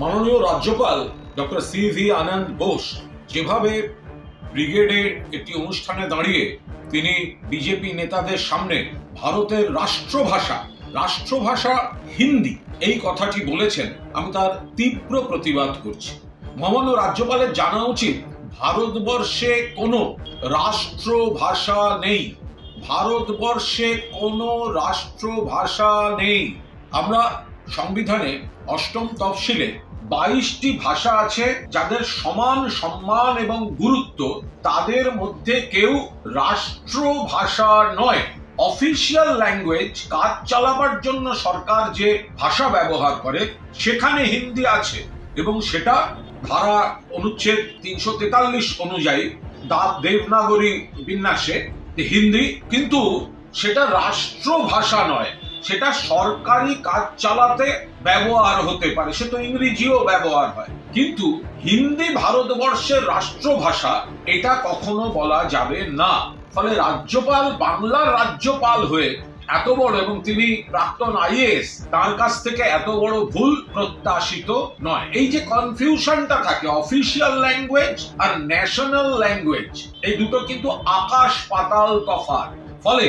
মাননীয় রাজ্যপাল doctor CV আনন্দ বোস যেভাবে ব্রিগেডে একটি অনুষ্ঠানে দাঁড়িয়ে তিনি বিজেপি নেতাদের সামনে ভারতের রাষ্ট্রভাষা হিন্দি এই কথাটি বলেছেন, আমি তার তীব্র প্রতিবাদ করছি। মহামান্য রাজ্যপালের জানা উচিত ভারতবর্ষে কোনো রাষ্ট্রভাষা নেই। ভারতবর্ষে কোনো রাষ্ট্রভাষা নেই। আমরা সংবিধানে অষ্টম তফসিলে 22টি ভাষা আছে যাদের সমান সম্মান এবং গুরুত্ব, তাদের মধ্যে কেউ রাষ্ট্রভাষা নয়। অফিসিয়াল ল্যাঙ্গুয়েজ, কাজ চালাবার জন্য সরকার যে ভাষা ব্যবহার করে সেখানে হিন্দি আছে এবং সেটা ধারা অনুচ্ছেদ 343 অনুযায়ী দেবনাগরী বিন্যাসে হিন্দি, কিন্তু সেটা রাষ্ট্রভাষা নয়। সেটা সরকারি কাজ চালাতে ব্যবহার হতে পারে, সে তো ইংরেজিও ব্যবহার হয়, কিন্তু হিন্দি ভারতবর্ষের রাষ্ট্রভাষা এটা কখনো বলা যাবে না। ফলে রাজ্যপাল বাংলার রাজ্যপাল হয়ে এত বড়, এবং তিনি প্রাক্তন আইএএস, তার কাছ থেকে এত বড় ভুল প্রত্যাশিত নয়। এই যে কনফিউশনটা থাকে অফিসিয়াল ল্যাঙ্গুয়েজ আর ন্যাশনাল ল্যাঙ্গুয়েজ, এই দুটো কিন্তু আকাশ পাতাল তফাৎ। ফলে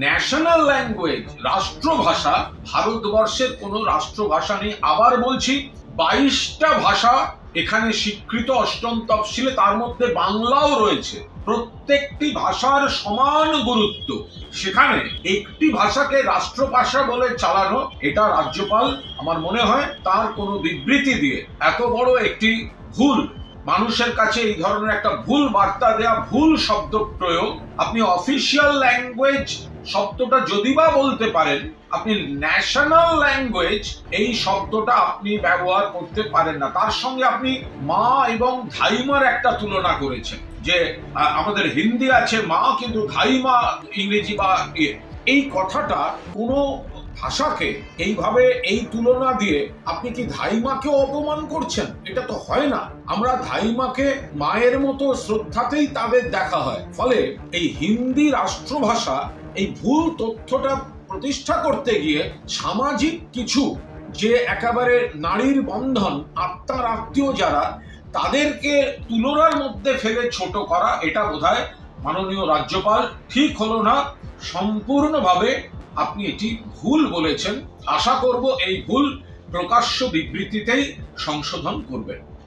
ন্যাশনাল ল্যাঙ্গুয়েজ, রাষ্ট্রভাষা, ভারতবর্ষের কোনো রাষ্ট্রভাষা নেই। আবার বলছি, 22টা ভাষা এখানে স্বীকৃত অষ্টম তফসিলে, তার মধ্যে বাংলাও রয়েছে। প্রত্যেকটি ভাষার সমান গুরুত্ব। সেখানে একটি ভাষাকে রাষ্ট্রভাষা বলে চালানো, এটা রাজ্যপাল আমার মনে হয় তার কোনো বিবৃতি দিয়ে এত বড় একটি ভুল, মানুষের কাছে এই ধরনের একটা ভুল বার্তা দেয়া, ভুল শব্দ প্রয়োগ। আপনি অফিসিয়াল ল্যাঙ্গুয়েজ শব্দটা যদি বা বলতে পারেন, আপনি ন্যাশনাল ল্যাঙ্গুয়েজ এই শব্দটা আপনি ব্যবহার করতে পারেন না। তার সঙ্গে আপনি মা এবং ধাইমার একটা তুলনা করেছেন, যে আমাদের হিন্দি আছে মা, কিন্তু ধাইমা ইংরেজি বা এই কথাটা কোনো ভাষাকে এইভাবে এই তুলনা দিয়ে আপনি কি ধাইমাকেও অপমান করছেন? এটা তো হয় না। আমরা ধাইমাকে মায়ের মতো শ্রদ্ধাতেই তাদের দেখা হয়। ফলে এই হিন্দি রাষ্ট্রভাষা, এই ভুল তথ্যটা প্রতিষ্ঠা করতে গিয়ে সামাজিক কিছু যে একেবারে নারীর বন্ধন, আত্মার আত্মীয় যারা, তাদেরকে তুলনার মধ্যে ফেলে ছোট করা, এটা বোধহয় মাননীয় রাজ্যপাল ঠিক হলো না। সম্পূর্ণভাবে আপনি এটি ভুল বলেছেন। আশা করব এই ভুল প্রকাশ্য বিবৃতিতেই সংশোধন করবেন।